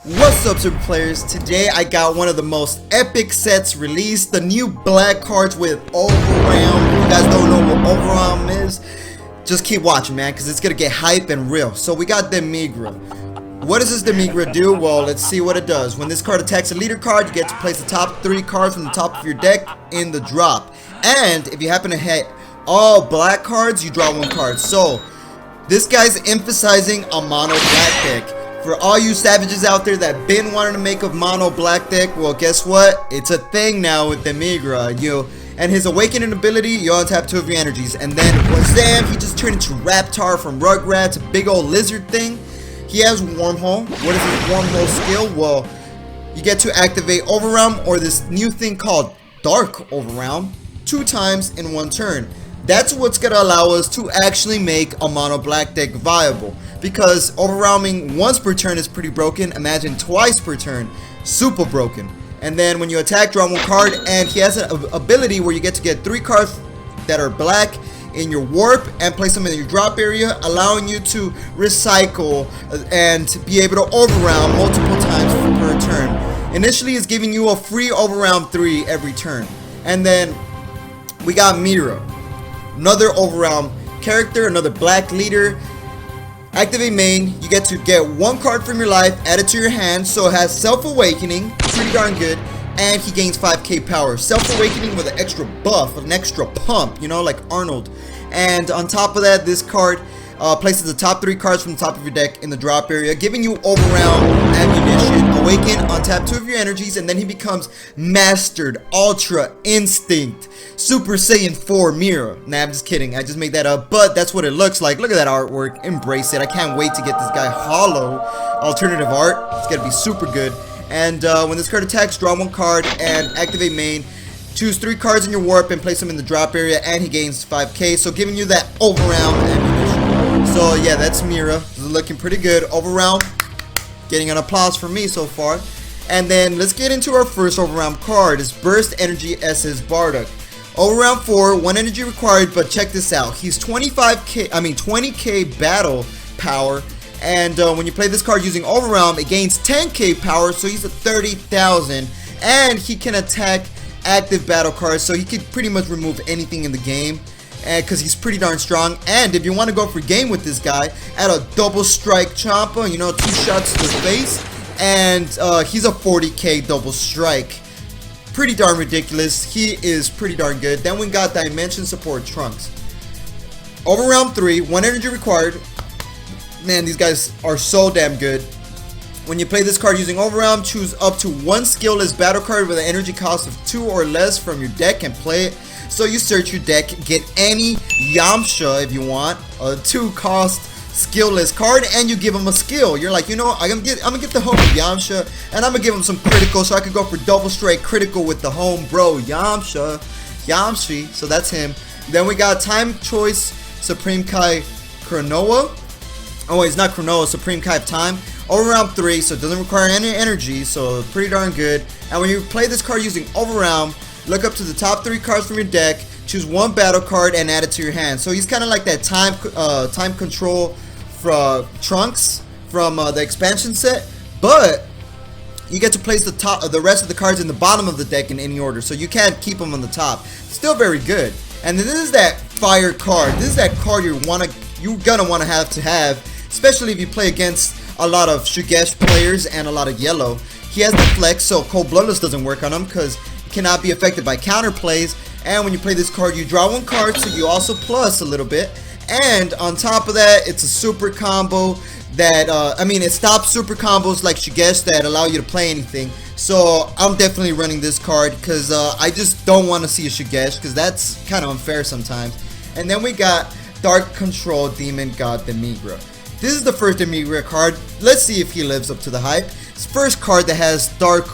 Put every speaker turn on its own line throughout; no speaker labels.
What's up, super players? Today I got one of the most epic sets released, the new black cards with Overwhelm. If you guys don't know what Overwhelm is, just keep watching, man, because it's gonna get hype and real. So we got Demigra. What does this Demigra do? Well, let's see what it does. When this card attacks a leader card, you get to place the top 3 cards from the top of your deck in the drop. And if you happen to hit all black cards, you draw 1 card. So this guy's emphasizing a mono black deck. For all you savages out there that been wanting to make a mono black deck, well, guess what? It's a thing now with Demigra. And his awakening ability, you untap 2 of your energies, and then wazam, he just turned into Raptar from Rugrats, a big old lizard thing. He has Wormhole. What is his Wormhole skill? Well, you get to activate Overwhelm, or this new thing called Dark Overwhelm, 2 times in 1 turn. That's what's going to allow us to actually make a mono black deck viable. Because overwhelming once per turn is pretty broken. Imagine twice per turn, super broken. And then when you attack, draw 1 card, and he has an ability where you get to get 3 cards that are black in your warp and place them in your drop area, allowing you to recycle and be able to overwhelm multiple times per turn. Initially, it's giving you a free overwhelm 3 every turn. And then we got Mira, another overwhelm character, another black leader. Activate main, you get to get 1 card from your life, add it to your hand, so it has Self-Awakening, pretty darn good, and he gains 5k power. Self-Awakening with an extra buff, an extra pump, you know, like Arnold. And on top of that, this card places the top 3 cards from the top of your deck in the drop area, giving you Overwhelm Ammunition. Awaken, untap 2 of your energies, and then he becomes Mastered Ultra Instinct Super Saiyan 4 Mira. Nah, I'm just kidding. I just made that up, but that's what it looks like. Look at that artwork. Embrace it. I can't wait to get this guy hollow alternative art. It's gonna be super good. And when this card attacks, draw 1 card and activate main. Choose 3 cards in your warp and place them in the drop area, and he gains 5k, so giving you that Overwhelm Ammunition. So yeah, that's Mira. This is looking pretty good. Overwhelm, getting an applause from me so far. And then let's get into our first Overwhelm card. It's Burst Energy SS Bardock. Overwhelm 4, 1 energy required, but check this out. He's 20k battle power. And when you play this card using Overwhelm, it gains 10k power, so he's at 30,000. And he can attack active battle cards, so he could pretty much remove anything in the game, because he's pretty darn strong. And if you want to go for game with this guy, add a double strike Champa, you know, 2 shots to the face, and he's a 40k double strike. Pretty darn ridiculous. He is pretty darn good. Then we got Dimension Support Trunks. Overwhelm 3, 1 energy required. Man, these guys are so damn good. When you play this card using Overwhelm, choose up to 1 skillless battle card with an energy cost of 2 or less from your deck and play it. So you search your deck, get any Yamcha if you want, a 2 cost skillless card, and you give him a skill. You're like, you know, I'm gonna get the home of Yamcha, and I'm gonna give him some critical, so I could go for double strike critical with the home bro Yamshi. So that's him. Then we got Time Choice Supreme Kai Chronoa. Oh, it's not Chronoa, Supreme Kai of Time. Overwhelm 3, so it doesn't require any energy, so pretty darn good. And when you play this card using Overwhelm, look up to the top 3 cards from your deck, choose 1 battle card, and add it to your hand. So he's kind of like that time control for Trunks from the expansion set, but you get to place the rest of the cards in the bottom of the deck in any order, so you can't keep them on the top. Still very good. And then this is that fire card. This is that card you're gonna want to have, especially if you play against a lot of Shugesh players and a lot of yellow. He has the flex, so Cold Bloodless doesn't work on him because it cannot be affected by counter plays. And when you play this card, you draw 1 card, so you also plus a little bit. And on top of that, it's a super combo that, it stops super combos like Shugesh that allow you to play anything. So I'm definitely running this card because I just don't want to see a Shugesh, because that's kind of unfair sometimes. And then we got Dark Control Demon God Demigra. This is the first Demigra card. Let's see if he lives up to the hype. It's the first card that has Dark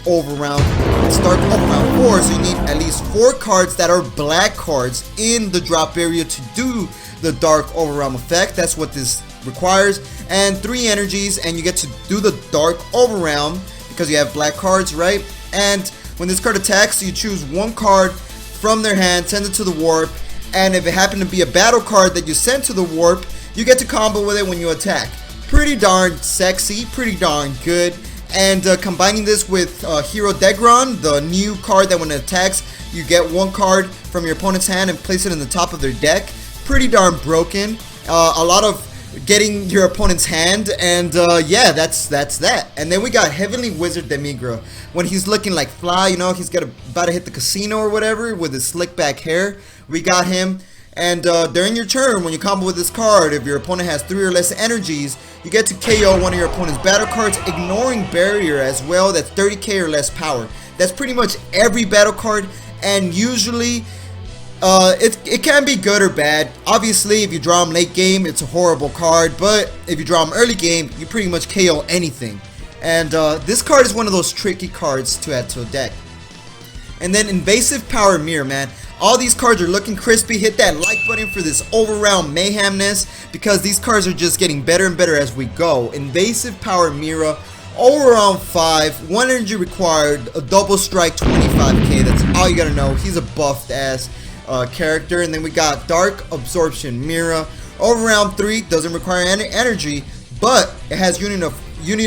Overwhelm. It's Dark Overwhelm 4, so you need at least 4 cards that are black cards in the drop area to do the Dark Overwhelm effect. That's what this requires. And 3 energies, and you get to do the Dark Overwhelm because you have black cards, right? And when this card attacks, you choose 1 card from their hand, send it to the warp, and if it happened to be a battle card that you sent to the warp, you get to combo with it when you attack. Pretty darn sexy, pretty darn good. And combining this with Hero Degron, the new card that when it attacks, you get one card from your opponent's hand and place it in the top of their deck. Pretty darn broken. A lot of getting your opponent's hand, and yeah, that's that. And then we got Heavenly Wizard Demigra. When he's looking like fly, you know, he's about to hit the casino or whatever with his slick back hair. We got him. And during your turn, when you combo with this card, if your opponent has 3 or less energies, you get to KO one of your opponent's battle cards, ignoring barrier as well. That's 30k or less power. That's pretty much every battle card, and usually it can be good or bad. Obviously, if you draw them late game, it's a horrible card, but if you draw them early game, you pretty much KO anything. And this card is one of those tricky cards to add to a deck. And then Invasive Power Mirror, man. All these cards are looking crispy. Hit that like button for this overround mayhemness, because these cards are just getting better and better as we go. Invasive Power Mirror, overround 5, 1 energy required, a double strike, 25k. That's all you gotta know. He's a buffed ass character. And then we got Dark Absorption Mirror, overround 3, doesn't require any energy, but it has Union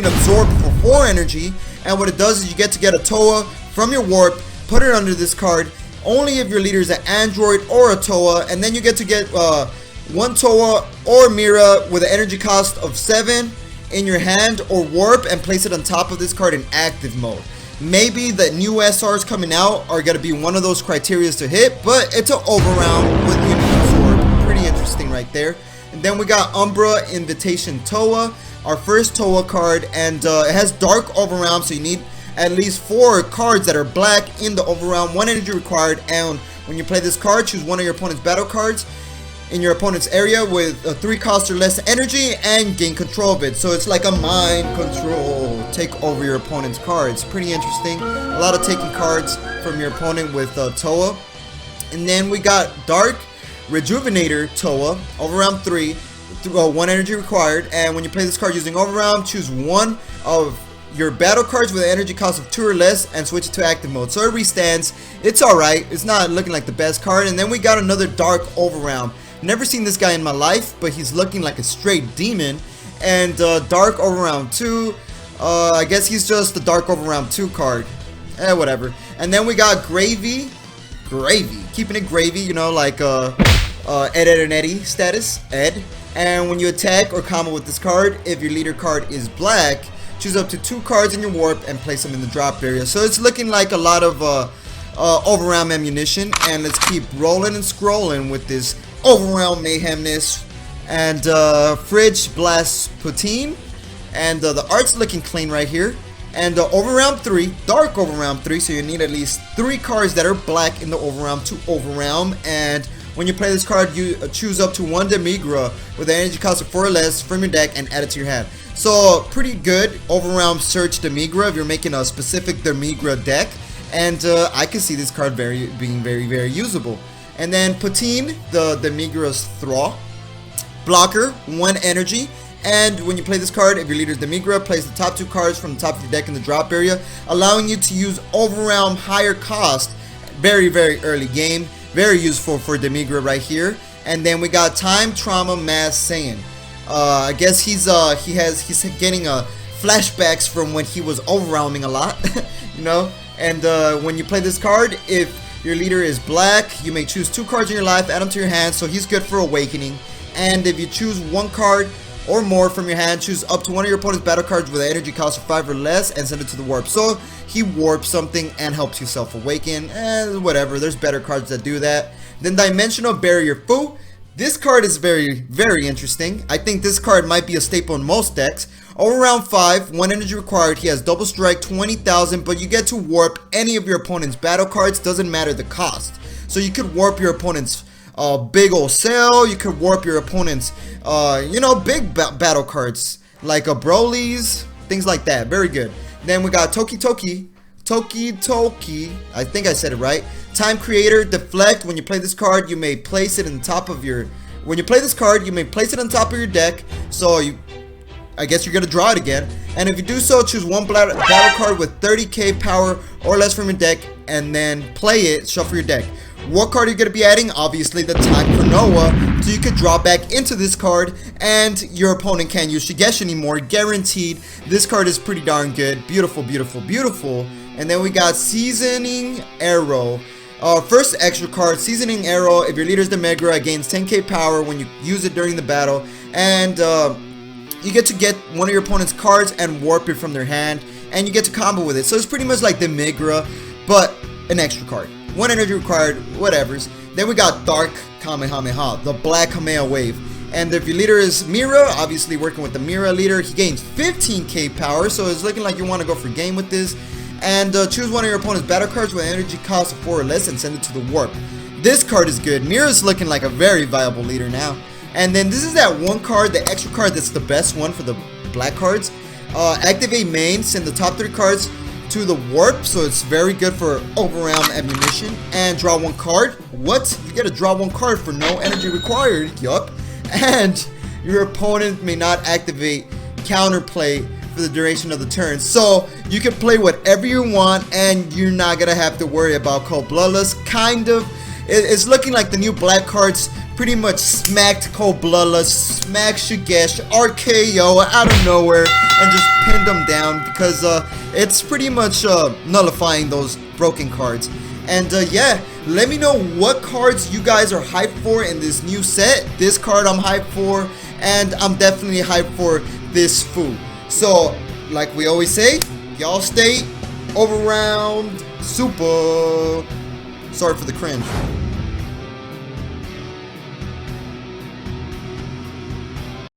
Absorb for 4 energy. And what it does is you get a Toa from your warp, put it under this card. Only if your leader is an android or a Toa, and then you get one Toa or Mira with an energy cost of 7 in your hand or warp, and place it on top of this card in active mode. Maybe the new SRs coming out are going to be one of those criteria to hit, but it's an overround with Union Absorb. Pretty interesting right there. And then we got Umbra Invitation Toa, our first Toa card, and it has Dark Overround, so you need at least 4 cards that are black in the overround, 1 energy required. And when you play this card, choose one of your opponent's battle cards in your opponent's area with a 3 cost or less energy and gain control of it. So it's like a mind control, take over your opponent's cards. Pretty interesting. A lot of taking cards from your opponent with Toa. And then we got Dark Rejuvenator Toa, overround 3, 1 energy required. And when you play this card using overround, choose one of your battle cards with an energy cost of 2 or less and switch it to active mode. So it restands. It's alright. It's not looking like the best card. And then we got another Dark Overround. Never seen this guy in my life, but he's looking like a straight demon. And Dark Overround 2. I guess he's just the Dark Overround 2 card. Whatever. And then we got Gravy. Keeping it gravy, you know, like Ed, and Eddie status. Ed. And when you attack or combo with this card, if your leader card is black, choose up to 2 cards in your warp and place them in the drop area. So it's looking like a lot of overround ammunition. And let's keep rolling and scrolling with this overround mayhemness. And Fridge Blast Poutine. And the art's looking clean right here. And overround 3, Dark Overround 3. So you need at least 3 cards that are black in the overround to overround. And when you play this card, you choose up to 1 Demigra with an energy cost of 4 or less from your deck and add it to your hand. So pretty good overround search Demigra if you're making a specific Demigra deck. And I can see this card being very usable. And then Poutine, the Demigra's Thrall. Blocker, 1 energy. And when you play this card, if your leader is Demigra, place the top 2 cards from the top of your deck in the drop area, allowing you to use overround higher cost very early game. Very useful for Demigra right here. And then we got Time Trauma Mass Saiyan. I guess he's getting flashbacks from when he was overwhelming a lot, you know. And when you play this card, if your leader is black, you may choose 2 cards in your life, add them to your hand, so he's good for awakening. And if you choose 1 card or more from your hand, choose up to 1 of your opponent's battle cards with an energy cost of 5 or less and send it to the warp. So he warps something and helps you self-awaken, and whatever, there's better cards that do that. Then Dimensional Barrier Fu. This card is very interesting. I think this card might be a staple in most decks. Overround 5, 1 energy required. He has double strike, 20,000, but you get to warp any of your opponent's battle cards, doesn't matter the cost. So you could warp your opponent's big ol' Cell, you could warp your opponent's you know, big battle cards like a Broly's, things like that. Very good. Then we got Toki Toki, I think I said it right. Time Creator, Deflect. When you play this card, you may place it on top of your deck. So I guess you're gonna draw it again. And if you do so, choose 1 battle card with 30k power or less from your deck and then play it, shuffle your deck. What card are you going to be adding? Obviously the Time Konoha, so you could draw back into this card and your opponent can't use Shigeshi anymore, guaranteed. This card is pretty darn good. Beautiful, beautiful, beautiful. And then we got Seasoning Arrow. First extra card, Seasoning Arrow. If your leader's the Megra, it gains 10k power when you use it during the battle, and you get to get one of your opponent's cards and warp it from their hand, and you get to combo with it. So it's pretty much like the Megra, but an extra card. 1 energy required, whatevers. Then we got Dark Kamehameha, the Black Kamea Wave. And if your leader is Mira, obviously working with the Mira leader, he gains 15k power, so it's looking like you want to go for game with this. And choose one of your opponent's battle cards with an energy cost of 4 or less and send it to the warp. This card is good. Mira's looking like a very viable leader now. And then this is that one card, the extra card that's the best one for the black cards. Activate main, send the top 3 cards to the warp, so it's very good for overwhelm ammunition. And draw 1 card. What? You get to draw 1 card for no energy required. Yup. And your opponent may not activate counterplay for the duration of the turn, so you can play whatever you want and you're not gonna have to worry about Cold Bloodlust. Kind of, it's looking like the new black cards pretty much smacked Cold Bloodlust, smacked Shigeshi, RKO out of nowhere, and just pinned them down because it's pretty much nullifying those broken cards. And yeah, let me know what cards you guys are hyped for in this new set. This card I'm hyped for, and I'm definitely hyped for this Fu. So, like we always say, y'all stay over round super. Sorry for the cringe.